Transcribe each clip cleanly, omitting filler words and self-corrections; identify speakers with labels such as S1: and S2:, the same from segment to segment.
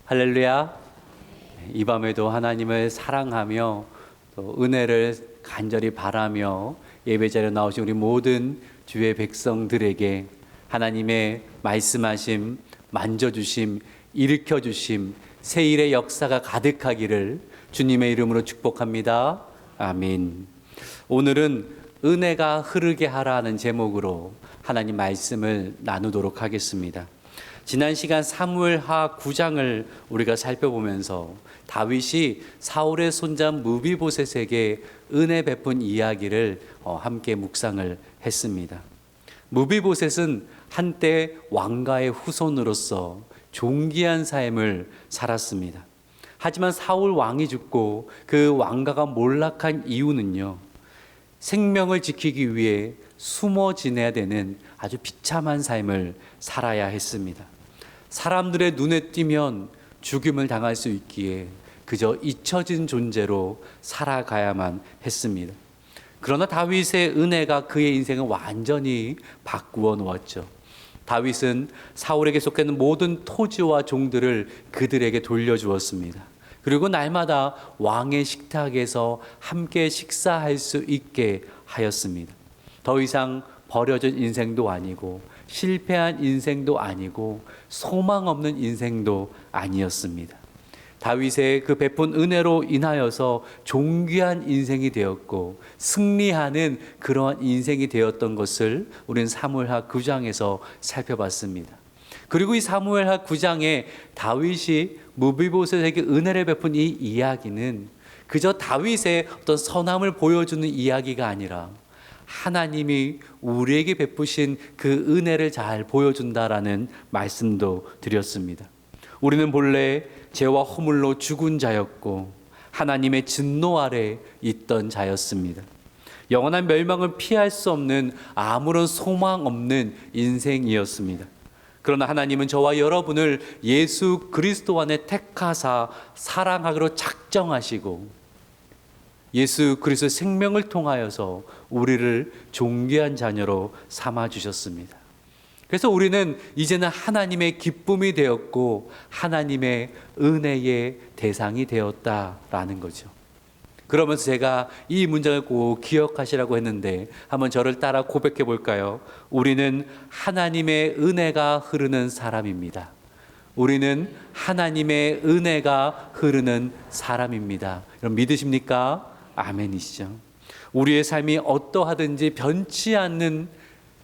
S1: 할렐루야. 이 밤에도 하나님을 사랑하며 또 은혜를 간절히 바라며 예배자리에 나오신 우리 모든 주의 백성들에게 하나님의 말씀하심, 만져주심, 일으켜주심, 새일의 역사가 가득하기를 주님의 이름으로 축복합니다. 아멘. 오늘은 은혜가 흐르게 하라는 제목으로 하나님 말씀을 나누도록 하겠습니다. 지난 시간 사무엘하 9장을 우리가 살펴보면서 다윗이 사울의 손자 무비보셋에게 은혜 베푼 이야기를 함께 묵상을 했습니다. 무비보셋은 한때 왕가의 후손으로서 존귀한 삶을 살았습니다. 하지만 사울 왕이 죽고 그 왕가가 몰락한 이유는요, 생명을 지키기 위해 숨어 지내야 되는 아주 비참한 삶을 살아야 했습니다. 사람들의 눈에 띄면 죽임을 당할 수 있기에 그저 잊혀진 존재로 살아가야만 했습니다. 그러나 다윗의 은혜가 그의 인생을 완전히 바꾸어 놓았죠. 다윗은 사울에게 속했는 모든 토지와 종들을 그들에게 돌려주었습니다. 그리고 날마다 왕의 식탁에서 함께 식사할 수 있게 하였습니다. 더 이상 버려진 인생도 아니고 실패한 인생도 아니고 소망 없는 인생도 아니었습니다. 다윗의 그 베푼 은혜로 인하여서 존귀한 인생이 되었고 승리하는 그러한 인생이 되었던 것을 우리는 사무엘하 9장에서 살펴봤습니다. 그리고 이 사무엘하 9장에 다윗이 무비보셋에게 은혜를 베푼 이 이야기는 그저 다윗의 어떤 선함을 보여주는 이야기가 아니라 하나님이 우리에게 베푸신 그 은혜를 잘 보여준다라는 말씀도 드렸습니다. 우리는 본래 죄와 허물로 죽은 자였고 하나님의 진노 아래 있던 자였습니다. 영원한 멸망을 피할 수 없는 아무런 소망 없는 인생이었습니다. 그러나 하나님은 저와 여러분을 예수 그리스도 안에 택하사 사랑하기로 작정하시고 예수 그리스도의 생명을 통하여서 우리를 존귀한 자녀로 삼아주셨습니다. 그래서 우리는 이제는 하나님의 기쁨이 되었고 하나님의 은혜의 대상이 되었다라는 거죠. 그러면서 제가 이 문장을 꼭 기억하시라고 했는데 한번 저를 따라 고백해 볼까요? 우리는 하나님의 은혜가 흐르는 사람입니다. 우리는 하나님의 은혜가 흐르는 사람입니다. 여러분 믿으십니까? 아멘이시죠. 우리의 삶이 어떠하든지 변치 않는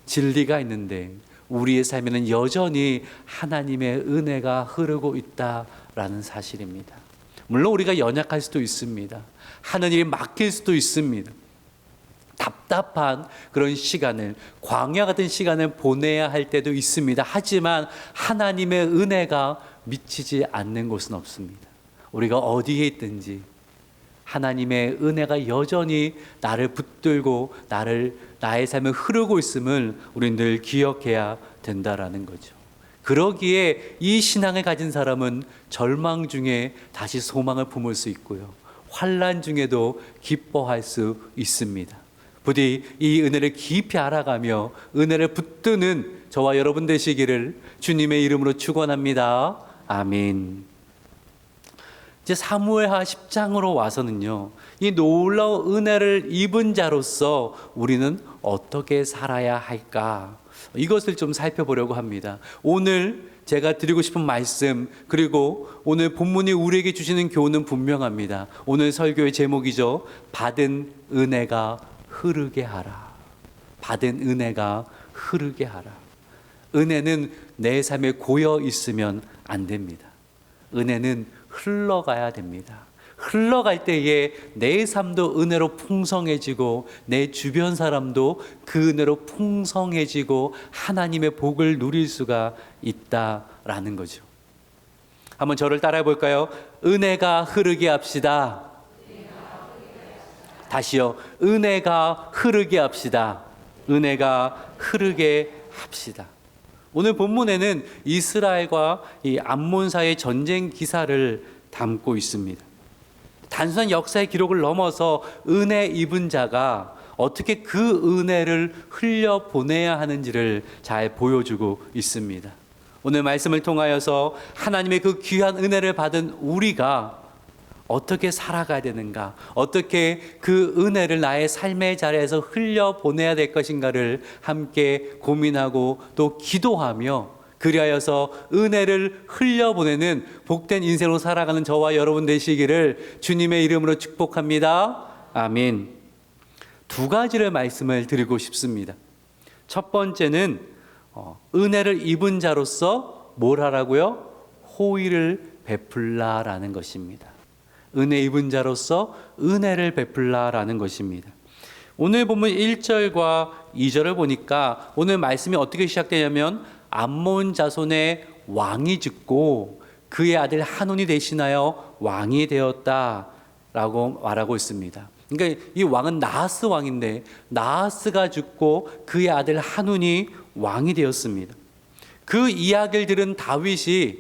S1: 진리가 있는데 우리의 삶에는 여전히 하나님의 은혜가 흐르고 있다라는 사실입니다. 물론 우리가 연약할 수도 있습니다. 하는 일이 막힐 수도 있습니다. 답답한 그런 시간을, 광야 같은 시간을 보내야 할 때도 있습니다. 하지만 하나님의 은혜가 미치지 않는 곳은 없습니다. 우리가 어디에 있든지 하나님의 은혜가 여전히 나를 붙들고 나의 삶을 흐르고 있음을 우리는 늘 기억해야 된다라는 거죠. 그러기에 이 신앙을 가진 사람은 절망 중에 다시 소망을 품을 수 있고요, 환난 중에도 기뻐할 수 있습니다. 부디 이 은혜를 깊이 알아가며 은혜를 붙드는 저와 여러분 되시기를 주님의 이름으로 축원합니다. 아멘. 이제 사무엘하 10장으로 와서는요, 이 놀라운 은혜를 입은 자로서 우리는 어떻게 살아야 할까, 이것을 좀 살펴보려고 합니다. 오늘 제가 드리고 싶은 말씀, 그리고 오늘 본문이 우리에게 주시는 교훈은 분명합니다. 오늘 설교의 제목이죠. 받은 은혜가 흐르게 하라. 받은 은혜가 흐르게 하라. 은혜는 내 삶에 고여 있으면 안 됩니다. 은혜는 흘러가야 됩니다. 흘러갈 때에 내 삶도 은혜로 풍성해지고 내 주변 사람도 그 은혜로 풍성해지고 하나님의 복을 누릴 수가 있다라는 거죠. 한번 저를 따라해 볼까요? 은혜가 흐르게 합시다. 다시요. 은혜가 흐르게 합시다. 은혜가 흐르게 합시다. 오늘 본문에는 이스라엘과 이 암몬 사이의 전쟁 기사를 담고 있습니다. 단순한 역사의 기록을 넘어서 은혜 입은 자가 어떻게 그 은혜를 흘려보내야 하는지를 잘 보여주고 있습니다. 오늘 말씀을 통하여서 하나님의 그 귀한 은혜를 받은 우리가 어떻게 살아가야 되는가, 어떻게 그 은혜를 나의 삶의 자리에서 흘려보내야 될 것인가를 함께 고민하고 또 기도하며, 그리하여서 은혜를 흘려보내는 복된 인생으로 살아가는 저와 여러분 되시기를 주님의 이름으로 축복합니다. 아멘. 두 가지를 말씀을 드리고 싶습니다. 첫 번째는 은혜를 입은 자로서 뭘 하라고요? 호의를 베풀라라는 것입니다. 은혜 입은 자로서 은혜를 베풀라라는 것입니다. 오늘 보면 1절과 2절을 보니까 오늘 말씀이 어떻게 시작되냐면 암몬 자손의 왕이 죽고 그의 아들 한온이 대신하여 왕이 되었다라고 말하고 있습니다. 그러니까 이 왕은 나하스 왕인데 나하스가 죽고 그의 아들 한온이 왕이 되었습니다. 그 이야기를 들은 다윗이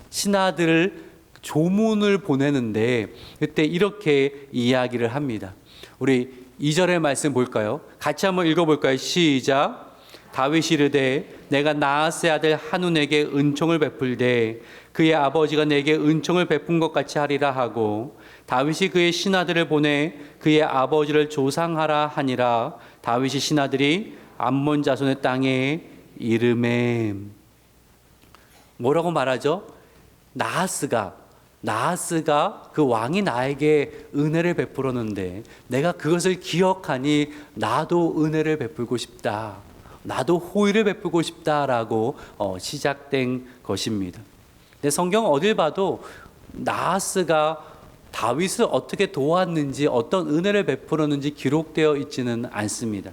S1: 신하들을 조문을 보내는데 그때 이렇게 이야기를 합니다. 우리 2절의 말씀 볼까요? 같이 한번 읽어볼까요? 시작. 다윗이 이르되 내가 나하스의 아들 한운에게 은총을 베풀되 그의 아버지가 내게 은총을 베푼 것 같이 하리라 하고 다윗이 그의 신하들을 보내 그의 아버지를 조상하라 하니라. 다윗이 신하들이 암몬 자손의 땅에 이르매. 뭐라고 말하죠? 나하스가 그 왕이 나에게 은혜를 베풀었는데 내가 그것을 기억하니 나도 은혜를 베풀고 싶다, 나도 호의를 베풀고 싶다라고 시작된 것입니다. 근데 성경 어딜 봐도 나하스가 다윗을 어떻게 도왔는지, 어떤 은혜를 베풀었는지 기록되어 있지는 않습니다.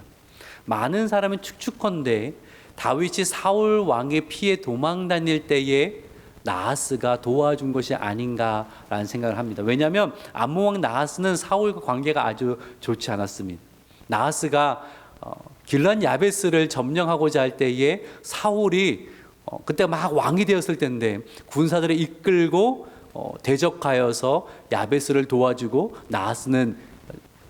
S1: 많은 사람은 축축컨대 다윗이 사울 왕의 피해 도망 다닐 때에 나하스가 도와준 것이 아닌가라는 생각을 합니다. 왜냐하면 암몬 왕 나하스는 사울과 관계가 아주 좋지 않았습니다. 나하스가 길란 야베스를 점령하고자 할 때에 사울이 그때 막 왕이 되었을 때인데 군사들을 이끌고 대적하여서 야베스를 도와주고 나하스는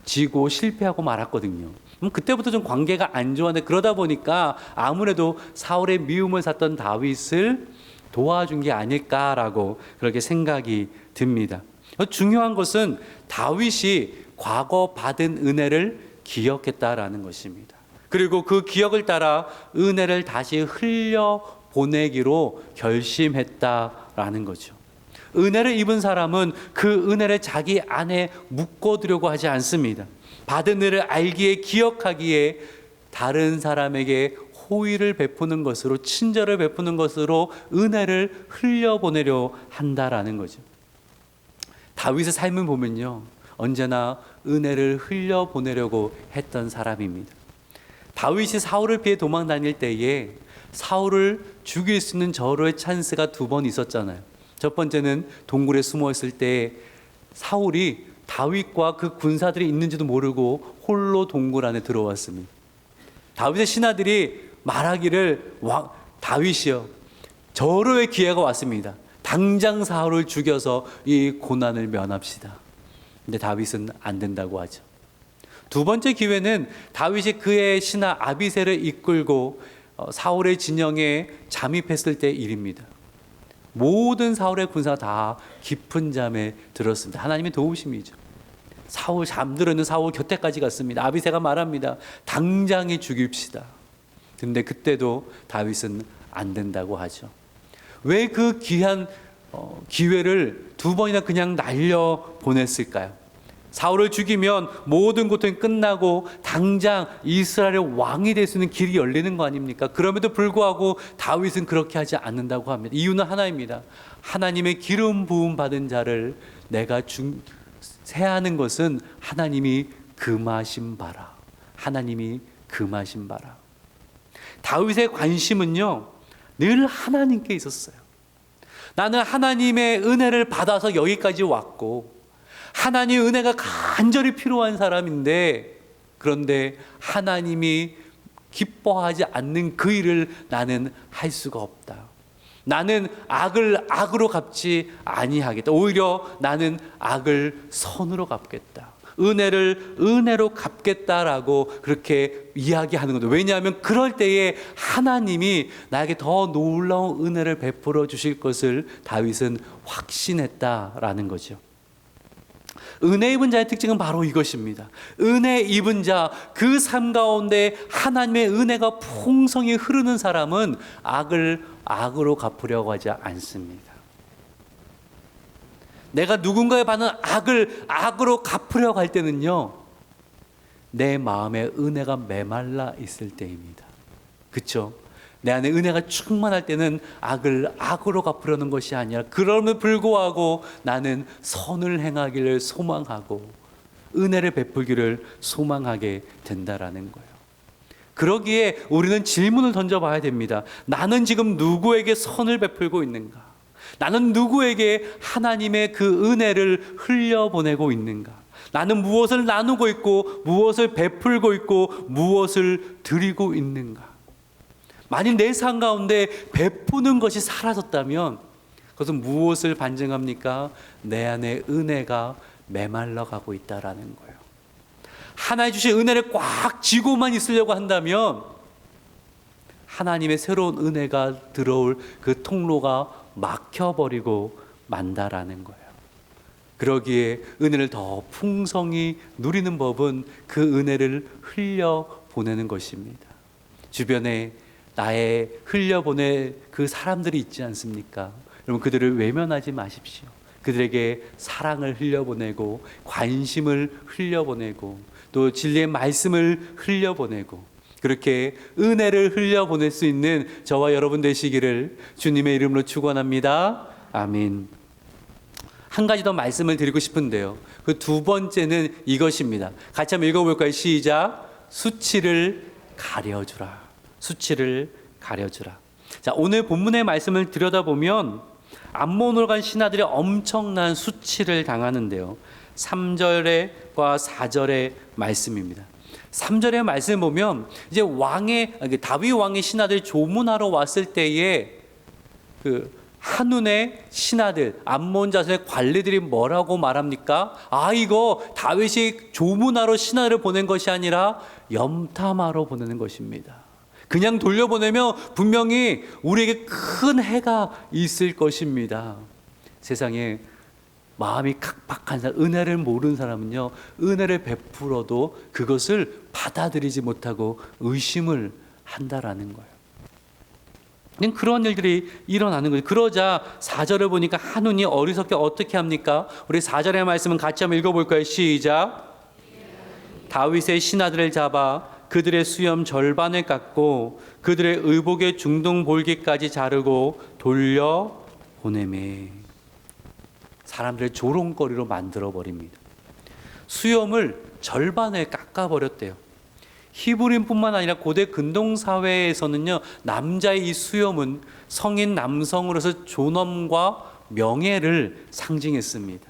S1: 지고 실패하고 말았거든요. 그때부터 좀 관계가 안 좋았는데 그러다 보니까 아무래도 사울의 미움을 샀던 다윗을 도와준 게 아닐까라고 그렇게 생각이 듭니다. 중요한 것은 다윗이 과거 받은 은혜를 기억했다라는 것입니다. 그리고 그 기억을 따라 은혜를 다시 흘려보내기로 결심했다라는 거죠. 은혜를 입은 사람은 그 은혜를 자기 안에 묶어두려고 하지 않습니다. 받은 은혜를 알기에, 기억하기에 다른 사람에게 호의를 베푸는 것으로, 친절을 베푸는 것으로 은혜를 흘려보내려 한다라는 거죠. 다윗의 삶을 보면요, 언제나 은혜를 흘려보내려고 했던 사람입니다. 다윗이 사울을 피해 도망 다닐 때에 사울을 죽일 수 있는 절호의 찬스가 2번 있었잖아요. 첫 번째는 동굴에 숨어 있을 때 사울이 다윗과 그 군사들이 있는지도 모르고 홀로 동굴 안에 들어왔습니다. 다윗의 신하들이 말하기를 다윗이여, 절호의 기회가 왔습니다. 당장 사울을 죽여서 이 고난을 면합시다. 근데 다윗은 안 된다고 하죠. 두 번째 기회는 다윗이 그의 신하 아비새를 이끌고 사울의 진영에 잠입했을 때 일입니다. 모든 사울의 군사가 다 깊은 잠에 들었습니다. 하나님의 도우심이죠. 사울 잠들었는 사울 곁에까지 갔습니다. 아비새가 말합니다. 당장에 죽입시다. 근데 그때도 다윗은 안 된다고 하죠. 왜 그 귀한 기회를 2번이나 그냥 날려 보냈을까요? 사울을 죽이면 모든 고통이 끝나고 당장 이스라엘의 왕이 될 수 있는 길이 열리는 거 아닙니까? 그럼에도 불구하고 다윗은 그렇게 하지 않는다고 합니다. 이유는 하나입니다. 하나님의 기름 부음 받은 자를 내가 세하는 것은 하나님이 금하신 바라. 하나님이 금하신 바라. 다윗의 관심은요, 늘 하나님께 있었어요. 나는 하나님의 은혜를 받아서 여기까지 왔고 하나님의 은혜가 간절히 필요한 사람인데, 그런데 하나님이 기뻐하지 않는 그 일을 나는 할 수가 없다. 나는 악을 악으로 갚지 아니하겠다. 오히려 나는 악을 선으로 갚겠다. 은혜를 은혜로 갚겠다라고 그렇게 이야기하는 거죠. 왜냐하면 그럴 때에 하나님이 나에게 더 놀라운 은혜를 베풀어 주실 것을 다윗은 확신했다라는 거죠. 은혜 입은 자의 특징은 바로 이것입니다. 은혜 입은 자, 그 삶 가운데 하나님의 은혜가 풍성히 흐르는 사람은 악을 악으로 갚으려고 하지 않습니다. 내가 누군가에 받는 악을 악으로 갚으려고 할 때는요, 내 마음에 은혜가 메말라 있을 때입니다. 그렇죠? 내 안에 은혜가 충만할 때는 악을 악으로 갚으려는 것이 아니라, 그럼에도 불구하고 나는 선을 행하기를 소망하고 은혜를 베풀기를 소망하게 된다라는 거예요. 그러기에 우리는 질문을 던져봐야 됩니다. 나는 지금 누구에게 선을 베풀고 있는가? 나는 누구에게 하나님의 그 은혜를 흘려보내고 있는가? 나는 무엇을 나누고 있고 무엇을 베풀고 있고 무엇을 드리고 있는가? 만일 내 삶 가운데 베푸는 것이 사라졌다면 그것은 무엇을 반증합니까? 내 안에 은혜가 메말라 가고 있다라는 거예요. 하나님 주신 은혜를 꽉 쥐고만 있으려고 한다면 하나님의 새로운 은혜가 들어올 그 통로가 막혀버리고 만다라는 거예요. 그러기에 은혜를 더 풍성히 누리는 법은 그 은혜를 흘려보내는 것입니다. 주변에 나의 흘려보낼 그 사람들이 있지 않습니까? 여러분, 그들을 외면하지 마십시오. 그들에게 사랑을 흘려보내고 관심을 흘려보내고 또 진리의 말씀을 흘려보내고 그렇게 은혜를 흘려보낼 수 있는 저와 여러분 되시기를 주님의 이름으로 축원합니다. 아멘. 한 가지 더 말씀을 드리고 싶은데요, 그 두 번째는 이것입니다. 같이 한번 읽어볼까요? 시작. 수치를 가려주라. 수치를 가려주라. 자, 오늘 본문의 말씀을 들여다보면 암몬으로 간 신하들이 엄청난 수치를 당하는데요, 3절과 4절의 말씀입니다. 3절의 말씀 보면 이제 다윗 왕의 신하들이 조문하러 왔을 때에 그 한눈에 신하들, 암몬 자손의 관리들이 뭐라고 말합니까? 이거 다윗이 조문하러 신하들을 보낸 것이 아니라 염탐하러 보내는 것입니다. 그냥 돌려보내면 분명히 우리에게 큰 해가 있을 것입니다. 세상에 마음이 각박한 사람, 은혜를 모르는 사람은요, 은혜를 베풀어도 그것을 받아들이지 못하고 의심을 한다라는 거예요. 그런 일들이 일어나는 거예요. 그러자 4절을 보니까 한눈이 어리석게 어떻게 합니까? 우리 4절의 말씀은 같이 한번 읽어볼까요? 시작. 다윗의 신하들을 잡아 그들의 수염 절반을 깎고 그들의 의복의 중동 볼기까지 자르고 돌려 보내매. 사람들을 조롱거리로 만들어버립니다. 수염을 절반에 깎아버렸대요. 히브리인뿐만 아니라 고대 근동사회에서는요, 남자의 이 수염은 성인 남성으로서 존엄과 명예를 상징했습니다.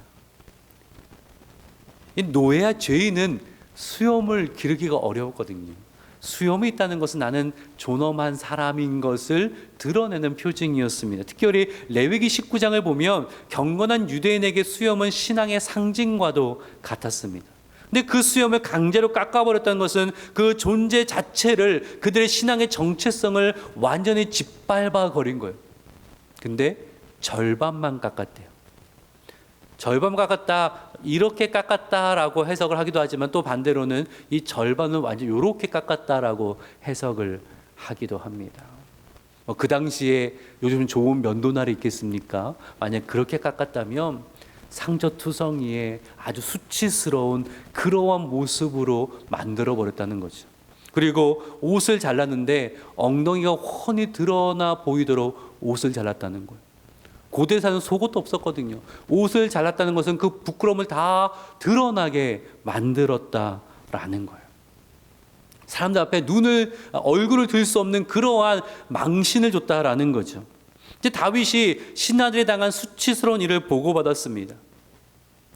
S1: 이 노예와 죄인은 수염을 기르기가 어려웠거든요. 수염이 있다는 것은 나는 존엄한 사람인 것을 드러내는 표징이었습니다. 특별히 레위기 19장을 보면 경건한 유대인에게 수염은 신앙의 상징과도 같았습니다. 근데 그 수염을 강제로 깎아버렸다는 것은 그 존재 자체를, 그들의 신앙의 정체성을 완전히 짓밟아 버린 거예요. 근데 절반만 깎았대요. 절반 깎았다, 이렇게 깎았다라고 해석을 하기도 하지만 또 반대로는 이 절반은 완전 이렇게 깎았다라고 해석을 하기도 합니다. 그 당시에 요즘 좋은 면도날이 있겠습니까? 만약 그렇게 깎았다면 상처투성이의 아주 수치스러운 그러한 모습으로 만들어버렸다는 거죠. 그리고 옷을 잘랐는데 엉덩이가 훤히 드러나 보이도록 옷을 잘랐다는 거예요. 고대사는 속옷도 없었거든요. 옷을 잘랐다는 것은 그 부끄러움을 다 드러나게 만들었다라는 거예요. 사람들 앞에 얼굴을 들 수 없는 그러한 망신을 줬다라는 거죠. 이제 다윗이 신하들이 당한 수치스러운 일을 보고받았습니다.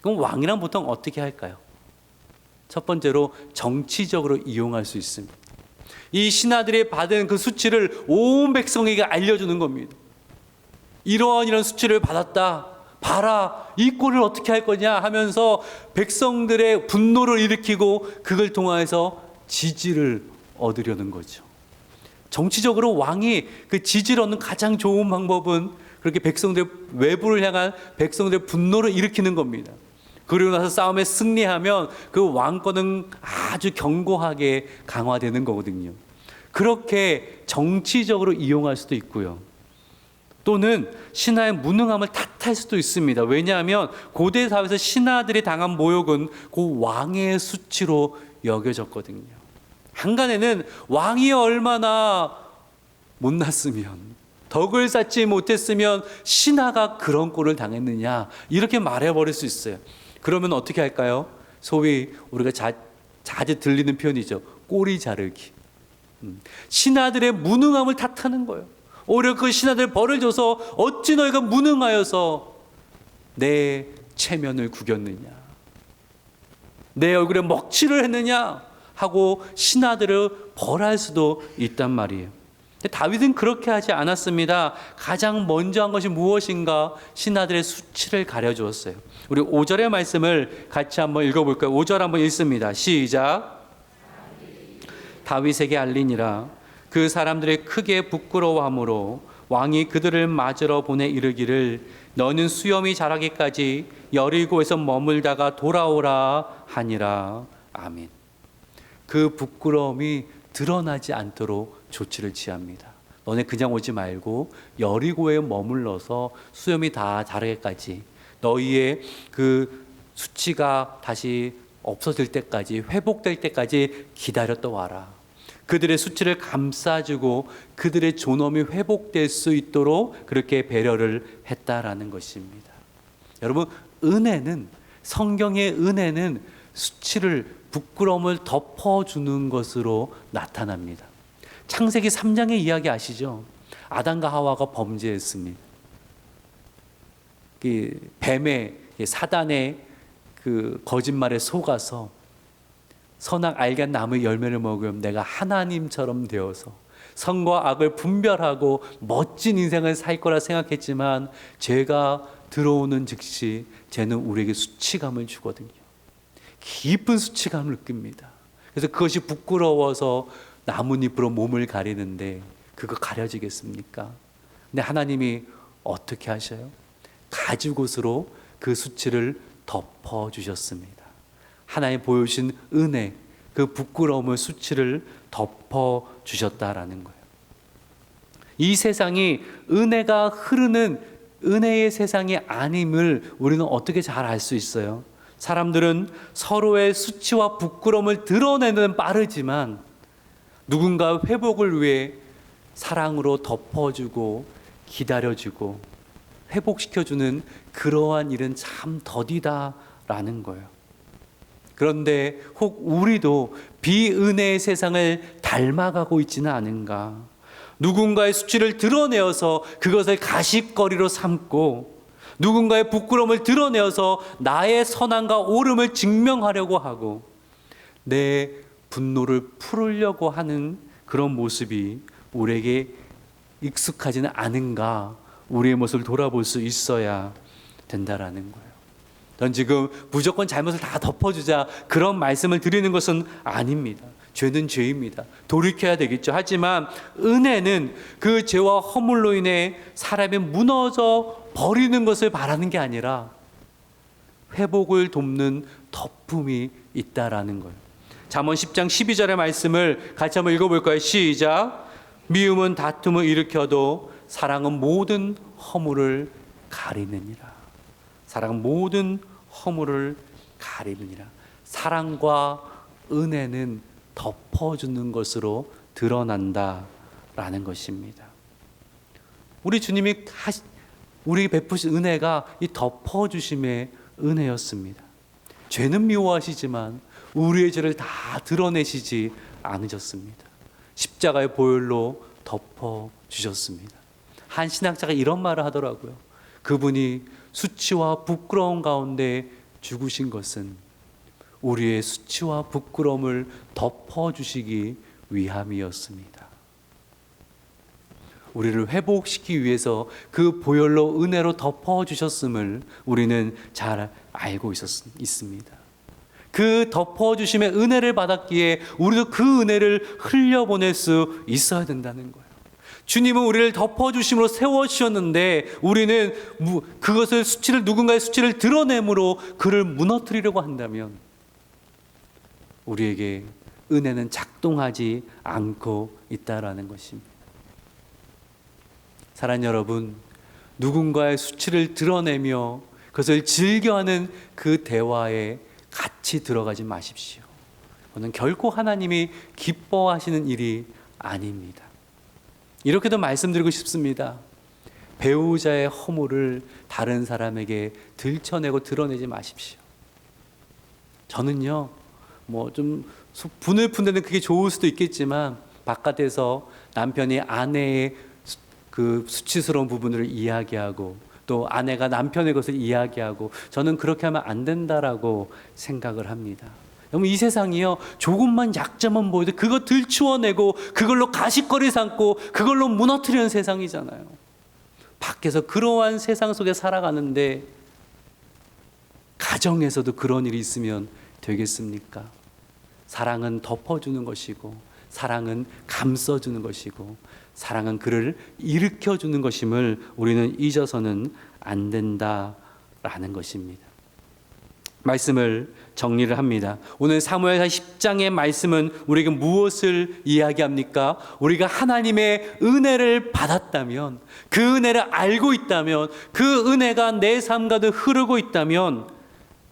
S1: 그럼 왕이란 보통 어떻게 할까요? 첫 번째로 정치적으로 이용할 수 있습니다. 이 신하들이 받은 그 수치를 온 백성에게 알려주는 겁니다. 이런 수치를 받았다. 봐라, 이 꼴을 어떻게 할 거냐 하면서 백성들의 분노를 일으키고 그걸 통하여서 지지를 얻으려는 거죠. 정치적으로 왕이 그 지지를 얻는 가장 좋은 방법은 그렇게 외부를 향한 백성들의 분노를 일으키는 겁니다. 그리고 나서 싸움에 승리하면 그 왕권은 아주 견고하게 강화되는 거거든요. 그렇게 정치적으로 이용할 수도 있고요. 또는 신하의 무능함을 탓할 수도 있습니다. 왜냐하면 고대 사회에서 신하들이 당한 모욕은 그 왕의 수치로 여겨졌거든요. 한간에는 왕이 얼마나 못났으면, 덕을 쌓지 못했으면 신하가 그런 꼴을 당했느냐, 이렇게 말해버릴 수 있어요. 그러면 어떻게 할까요? 소위 우리가 자주 들리는 표현이죠. 꼬리 자르기. 신하들의 무능함을 탓하는 거예요. 오히려 그 신하들 벌을 줘서 어찌 너희가 무능하여서 내 체면을 구겼느냐, 내 얼굴에 먹칠을 했느냐 하고 신하들을 벌할 수도 있단 말이에요. 다윗은 그렇게 하지 않았습니다. 가장 먼저 한 것이 무엇인가? 신하들의 수치를 가려주었어요. 우리 5절의 말씀을 같이 한번 읽어볼까요? 5절 한번 읽습니다. 시작. 다윗에게 알리니라. 그 사람들이 크게 부끄러워하므로 왕이 그들을 맞으러 보내 이르기를 너는 수염이 자라기까지 여리고에서 머물다가 돌아오라 하니라. 아멘. 그 부끄러움이 드러나지 않도록 조치를 취합니다. 너네 그냥 오지 말고 여리고에 머물러서 수염이 다 자라기까지, 너희의 그 수치가 다시 없어질 때까지, 회복될 때까지 기다렸다 와라. 그들의 수치를 감싸주고 그들의 존엄이 회복될 수 있도록 그렇게 배려를 했다라는 것입니다. 여러분, 은혜는, 성경의 은혜는 수치를, 부끄러움을 덮어주는 것으로 나타납니다. 창세기 3장의 이야기 아시죠? 아담과 하와가 범죄했습니다. 뱀의, 사단의 그 거짓말에 속아서 선악 알게 나무의 열매를 먹으면 내가 하나님처럼 되어서 선과 악을 분별하고 멋진 인생을 살 거라 생각했지만, 죄가 들어오는 즉시 죄는 우리에게 수치감을 주거든요. 깊은 수치감을 느낍니다. 그래서 그것이 부끄러워서 나뭇잎으로 몸을 가리는데 그거 가려지겠습니까? 근데 하나님이 어떻게 하셔요? 가죽옷으로 그 수치를 덮어주셨습니다. 하나님 보여주신 은혜, 그 부끄러움을, 수치를 덮어주셨다라는 거예요. 이 세상이 은혜가 흐르는 은혜의 세상이 아님을 우리는 어떻게 잘 알 수 있어요? 사람들은 서로의 수치와 부끄러움을 드러내는 빠르지만 누군가 회복을 위해 사랑으로 덮어주고 기다려주고 회복시켜주는 그러한 일은 참 더디다라는 거예요. 그런데 혹 우리도 비은혜의 세상을 닮아가고 있지는 않은가? 누군가의 수치를 드러내어서 그것을 가십거리로 삼고, 누군가의 부끄러움을 드러내어서 나의 선함과 옳음을 증명하려고 하고, 내 분노를 풀으려고 하는 그런 모습이 우리에게 익숙하지는 않은가? 우리의 모습을 돌아볼 수 있어야 된다라는 거예요. 전 지금 무조건 잘못을 다 덮어주자 그런 말씀을 드리는 것은 아닙니다. 죄는 죄입니다. 돌이켜야 되겠죠. 하지만 은혜는 그 죄와 허물로 인해 사람이 무너져 버리는 것을 바라는 게 아니라 회복을 돕는 덮음이 있다라는 거예요. 잠언 10장 12절의 말씀을 같이 한번 읽어볼까요? 시작. 미움은 다툼을 일으켜도 사랑은 모든 허물을 가리느니라. 사랑은 모든 허물을 가리느니라. 사랑과 은혜는 덮어주는 것으로 드러난다라는 것입니다. 우리 주님이 우리 베푸신 은혜가 이 덮어주심의 은혜였습니다. 죄는 미워하시지만 우리의 죄를 다 드러내시지 않으셨습니다. 십자가의 보혈로 덮어주셨습니다. 한 신학자가 이런 말을 하더라고요. 그분이 수치와 부끄러움 가운데 죽으신 것은 우리의 수치와 부끄러움을 덮어주시기 위함이었습니다. 우리를 회복시키기 위해서 그 보혈로 은혜로 덮어주셨음을 우리는 잘 알고 있습니다. 그 덮어주심의 은혜를 받았기에 우리도 그 은혜를 흘려보낼 수 있어야 된다는 거예요. 주님은 우리를 덮어주심으로 세워주셨는데 우리는 그것을 누군가의 수치를 드러내므로 그를 무너뜨리려고 한다면 우리에게 은혜는 작동하지 않고 있다라는 것입니다. 사랑하는 여러분, 누군가의 수치를 드러내며 그것을 즐겨하는 그 대화에 같이 들어가지 마십시오. 그건 결코 하나님이 기뻐하시는 일이 아닙니다. 이렇게도 말씀드리고 싶습니다. 배우자의 허물을 다른 사람에게 들춰내고 드러내지 마십시오. 저는요, 좀 분을 푼다는 그게 좋을 수도 있겠지만 바깥에서 남편이 아내의 그 수치스러운 부분을 이야기하고 또 아내가 남편의 것을 이야기하고 저는 그렇게 하면 안 된다라고 생각을 합니다. 여러분, 이 세상이요, 조금만 약점만 보여도 그거 들추어내고 그걸로 가십거리 삼고 그걸로 무너뜨리는 세상이잖아요. 밖에서 그러한 세상 속에 살아가는데 가정에서도 그런 일이 있으면 되겠습니까? 사랑은 덮어주는 것이고 사랑은 감싸주는 것이고 사랑은 그를 일으켜주는 것임을 우리는 잊어서는 안 된다라는 것입니다. 말씀을 정리를 합니다. 오늘 사무엘하 10장의 말씀은 우리에게 무엇을 이야기합니까? 우리가 하나님의 은혜를 받았다면, 그 은혜를 알고 있다면, 그 은혜가 내 삶 가득 흐르고 있다면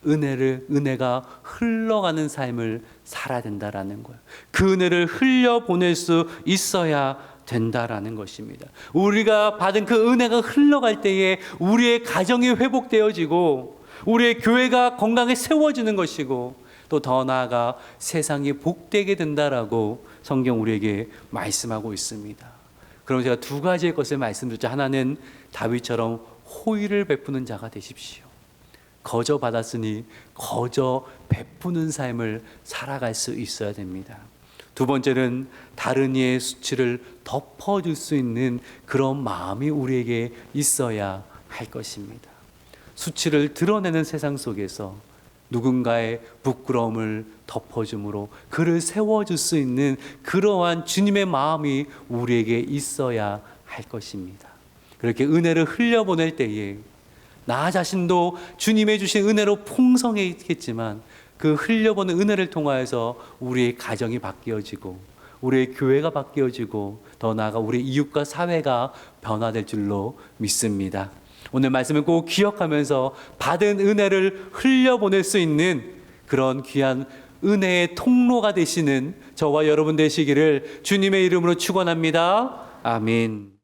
S1: 은혜가 흘러가는 삶을 살아야 된다라는 거예요. 그 은혜를 흘려보낼 수 있어야 된다라는 것입니다. 우리가 받은 그 은혜가 흘러갈 때에 우리의 가정이 회복되어지고 우리의 교회가 건강하게 세워지는 것이고 또 더 나아가 세상이 복되게 된다라고 성경 우리에게 말씀하고 있습니다. 그럼 제가 두 가지의 것을 말씀드렸죠. 하나는 다윗처럼 호의를 베푸는 자가 되십시오. 거저 받았으니 거저 베푸는 삶을 살아갈 수 있어야 됩니다. 두 번째는 다른 이의 수치를 덮어줄 수 있는 그런 마음이 우리에게 있어야 할 것입니다. 수치를 드러내는 세상 속에서 누군가의 부끄러움을 덮어줌으로 그를 세워줄 수 있는 그러한 주님의 마음이 우리에게 있어야 할 것입니다. 그렇게 은혜를 흘려보낼 때에 나 자신도 주님의 주신 은혜로 풍성했겠지만 그 흘려보는 은혜를 통하여서 우리의 가정이 바뀌어지고 우리의 교회가 바뀌어지고 더 나아가 우리 이웃과 사회가 변화될 줄로 믿습니다. 오늘 말씀을 꼭 기억하면서 받은 은혜를 흘려보낼 수 있는 그런 귀한 은혜의 통로가 되시는 저와 여러분 되시기를 주님의 이름으로 축원합니다. 아멘.